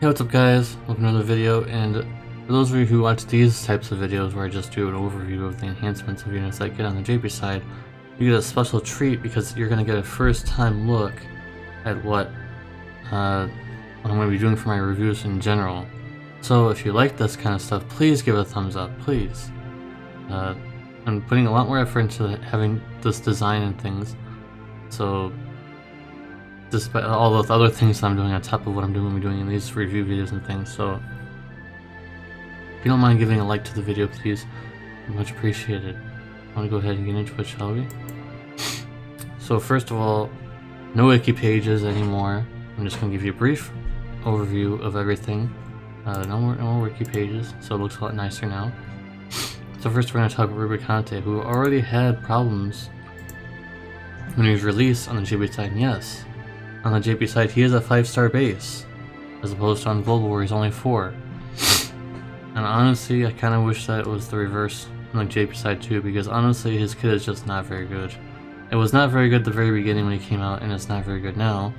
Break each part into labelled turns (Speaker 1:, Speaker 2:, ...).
Speaker 1: Hey, what's up guys? Welcome to another video, and for those of you who watch these types of videos where I just do an overview of the enhancements of units that get on the JP side, you get a special treat because you're going to get a first time look at what I'm going to be doing for my reviews in general. So if you like this kind of stuff, please give it a thumbs up, please. I'm putting a lot more effort into having this design and things, so despite all those other things that I'm doing on top of what I'm doing in these review videos and things. So if you don't mind giving a like to the video, please, much appreciated. I want to go ahead and get into it, shall we? So first of all, no wiki pages anymore. I'm just going to give you a brief overview of everything. No more wiki pages, so it looks a lot nicer now. So first we're going to talk about Rubicante, who already had problems when he was released on the JP side. Yes, on the JP side he is a 5-star base, as opposed to on Global where he's only 4. And honestly, I kind of wish that it was the reverse on the JP side too, because honestly his kit is just not very good. It was not very good at the very beginning when he came out, and it's not very good now.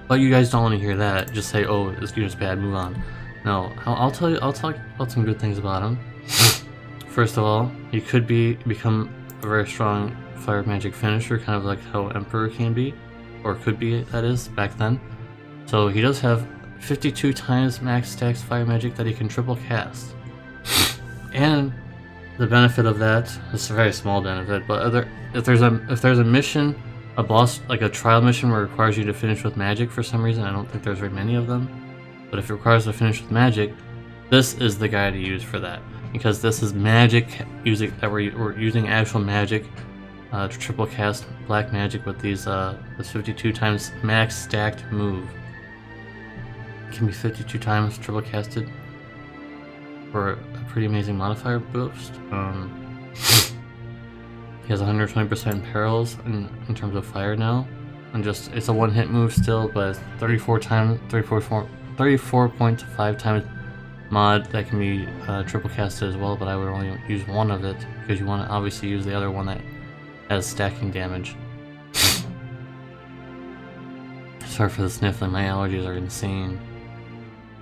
Speaker 1: But you guys don't want to hear that. Just say, oh, this unit's bad, move on. No, I'll talk about some good things about him. First of all, he could become a very strong fire magic finisher, kind of like how Emperor can be, or could be, that is, back then. So he does have 52 times max stacks fire magic that he can triple cast. And the benefit of that, it's a very small benefit, but if there's a mission, a boss, like a trial mission where it requires you to finish with magic for some reason, I don't think there's very many of them, but if it requires to finish with magic, this is the guy to use for that, because this is magic we're using actual magic to triple cast black magic with these this 52 times max stacked move. It can be 52 times triple casted for a pretty amazing modifier boost. He has 120% perils in terms of fire now, and just it's a one-hit move still, but 34.5 times mod that can be triple casted as well. But I would only use one of it because you want to obviously use the other one that has stacking damage. Sorry for the sniffling, my allergies are insane.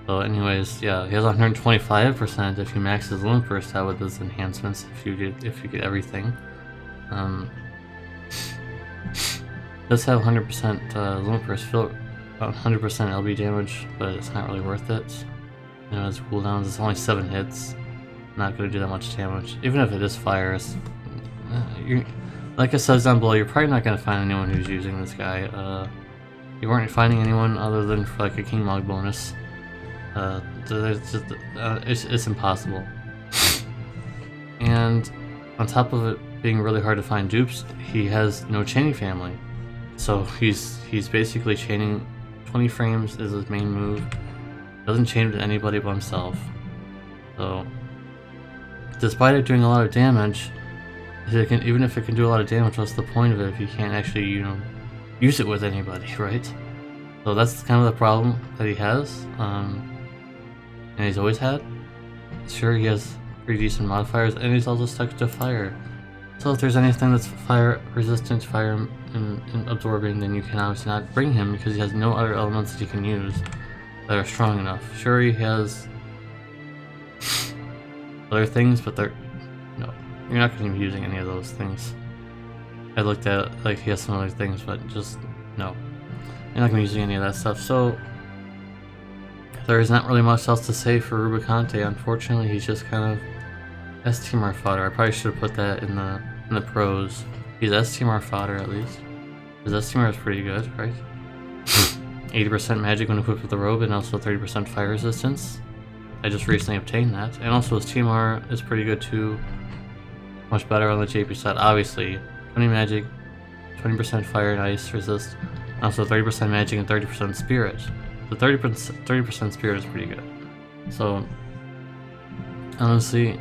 Speaker 1: So anyways, yeah, he has 125% if you max his limit burst out with his enhancements, if you get everything. Does have 100% limit burst, feel 100% LB damage, but it's not really worth it. You know, his cooldowns, it's only 7 hits. Not going to do that much damage. Even if it is fire, it's, like it says down below, you're probably not going to find anyone who's using this guy. You weren't finding anyone other than for like a King Log bonus. It's impossible. And on top of it being really hard to find dupes, he has no chaining family. So he's basically chaining 20 frames is his main move. Doesn't chain to anybody but himself. So despite it doing a lot of damage, even if it can do a lot of damage, what's the point of it if you can't actually, you know, use it with anybody, right? So that's kind of the problem that he has, and he's always had. Sure, he has pretty decent modifiers, and he's also stuck to fire. So if there's anything that's fire resistant, fire and absorbing, then you can obviously not bring him because he has no other elements that you can use that are strong enough. Sure, he has other things, but no, you're not going to be using any of those things. I looked at it, like he has some other things, but just no, you're not going to be using any of that stuff. So there is not really much else to say for Rubicante. Unfortunately, he's just kind of STMR fodder. I probably should have put that in the pros. He's STMR fodder at least. His STMR is pretty good, right? 80% magic when equipped with the robe, and also 30% fire resistance. I just recently obtained that. And also his TMR is pretty good too. Much better on the JP side. Obviously, 20 magic, 20% fire and ice resist, and also 30% magic and 30% spirit. The 30% spirit is pretty good. So honestly,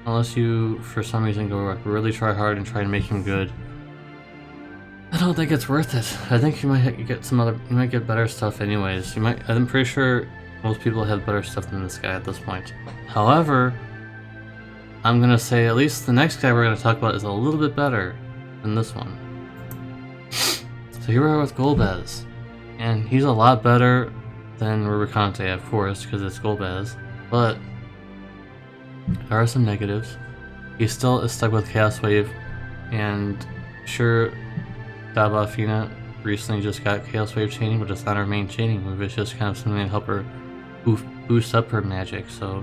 Speaker 1: unless you for some reason go really try hard and try to make him good, I don't think it's worth it. I think you might get better stuff anyways. I'm pretty sure most people have better stuff than this guy at this point. However, I'm gonna say at least the next guy we're gonna talk about is a little bit better than this one. So here we are with Golbez, and he's a lot better than Rubicante, of course, because it's Golbez. But there are some negatives. He still is stuck with Chaos Wave, and sure, Dabafina recently just got Chaos Wave chaining, but it's not her main chaining move. It's just kind of something to help her boost up her magic. So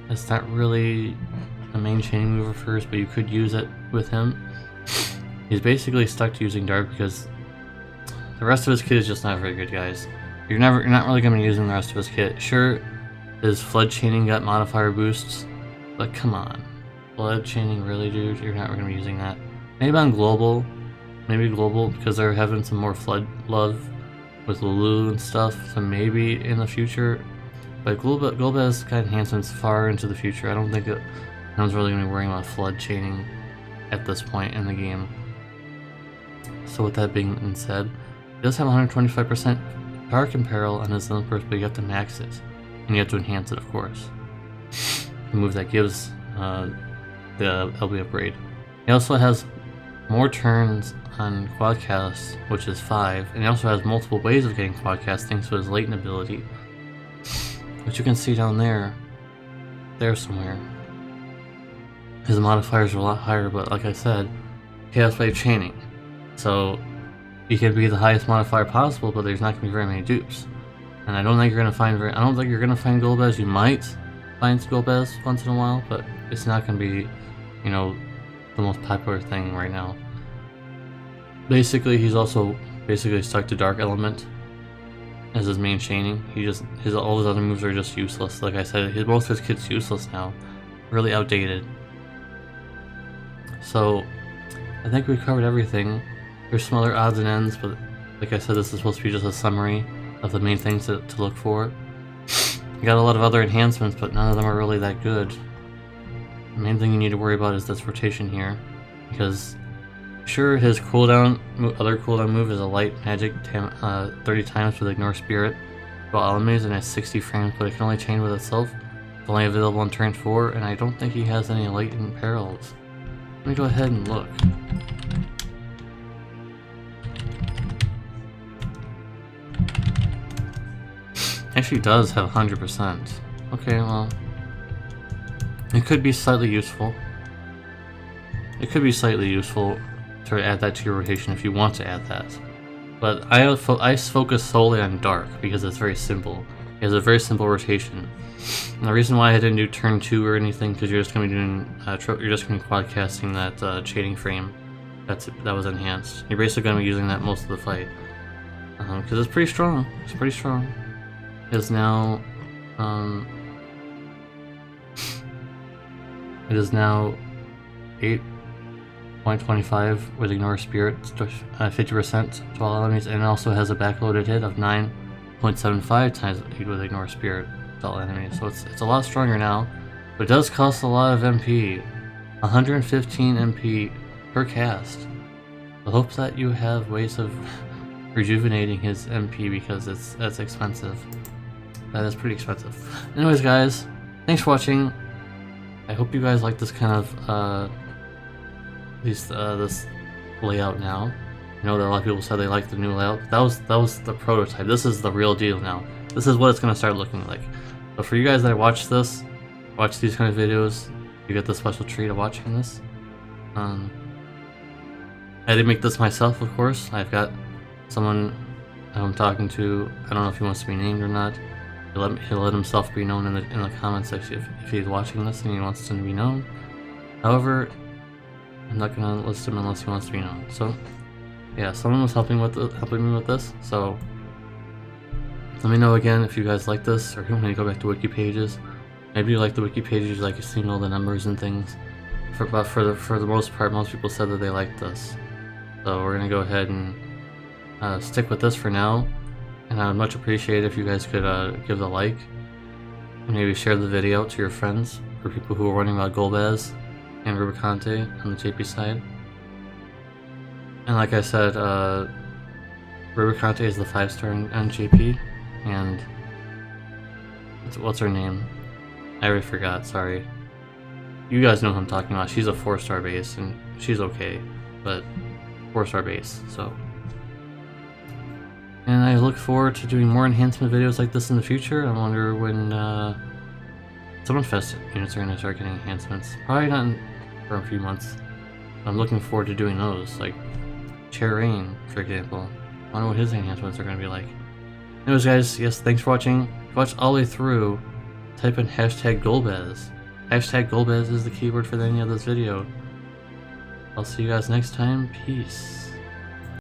Speaker 1: it's not really a main chaining move of hers, but you could use it with him. He's basically stuck to using Dark because the rest of his kit is just not very good, guys. You're not really gonna be using the rest of his kit. Sure, his flood chaining got modifier boosts, but come on, flood chaining, really, dude? You're not gonna be using that. Maybe on global, because they're having some more flood love with Lulu and stuff. So maybe in the future, but Golbez got enhancements far into the future. I don't think that no one's really gonna be worrying about flood chaining at this point in the game. So with that being said, he does have 125% Dark Imperil on his limit burst, but you have to max it. And you have to enhance it, of course. The move that gives the LB upgrade. He also has more turns on Quadcast, which is 5, and he also has multiple ways of getting Quadcast thanks to his latent ability, which you can see down there somewhere. His modifiers are a lot higher, but like I said, Chaos Wave chaining. So he can be the highest modifier possible, but there's not going to be very many dupes. And I don't think you're going to find Golbez. You might find Golbez once in a while, but it's not going to be, you know, the most popular thing right now. Basically, he's also stuck to Dark Element as his main chaining. All his other moves are just useless. Like I said, most of his kit's useless now. Really outdated. So I think we covered everything. There's some other odds and ends, but like I said, this is supposed to be just a summary of the main things to look for. You got a lot of other enhancements, but none of them are really that good. The main thing you need to worry about is this rotation here, because sure, his other cooldown move is a light magic 30 times with Ignore Spirit while enemies, and has 60 frames, but it can only chain with itself. It's only available on turn 4, and I don't think he has any latent perils. Let me go ahead and look. Actually does have 100%. Okay, well, it could be slightly useful. It could be slightly useful to add that to your rotation if you want to add that. But I focus solely on Dark because it's very simple. It has a very simple rotation. And the reason why I didn't do turn 2 or anything, because you're just going to be doing, you're just going to be quadcasting that chaining frame that was enhanced. You're basically going to be using that most of the fight. Because it's pretty strong. It's pretty strong. It is now 8.25 with Ignore Spirit, 50% to all enemies, and it also has a backloaded hit of 9.75 times with Ignore Spirit to all enemies. So it's a lot stronger now, but it does cost a lot of MP, 115 MP per cast. I hope that you have ways of rejuvenating his MP because that's expensive. That is pretty expensive. Anyways, guys, thanks for watching. I hope you guys like this kind of this layout now. I know that a lot of people said they liked the new layout. That was the prototype. This is the real deal now. This is what it's gonna start looking like. But for you guys that watch these kind of videos, you get the special treat of watching this. I didn't make this myself, of course. I've got someone I'm talking to. I don't know if he wants to be named or not. He'll let himself be known in the comments if he's watching this and he wants to be known. However, I'm not gonna list him unless he wants to be known. So, yeah, someone was helping me with this. So, let me know again if you guys like this or if you want me to go back to wiki pages. Maybe you like the wiki pages, you like seeing all the numbers and things. But for the most part, most people said that they liked this. So we're gonna go ahead and stick with this for now. And I would much appreciate if you guys could give the like and maybe share the video to your friends or people who are wondering about Golbez and Rubicante on the JP side. And like I said, Rubicante is the 5-star on JP, and what's her name? I already forgot, sorry. You guys know who I'm talking about. She's a 4-star base, and she's okay, but 4-star base, so. And I look forward to doing more enhancement videos like this in the future. I wonder when Summonfest units are going to start getting enhancements. Probably not for a few months. I'm looking forward to doing those, like Rain, for example. I wonder what his enhancements are going to be like. Anyways guys, yes, thanks for watching. If you watched all the way through, type in hashtag Golbez. Hashtag Golbez is the keyword for the end of this video. I'll see you guys next time. Peace.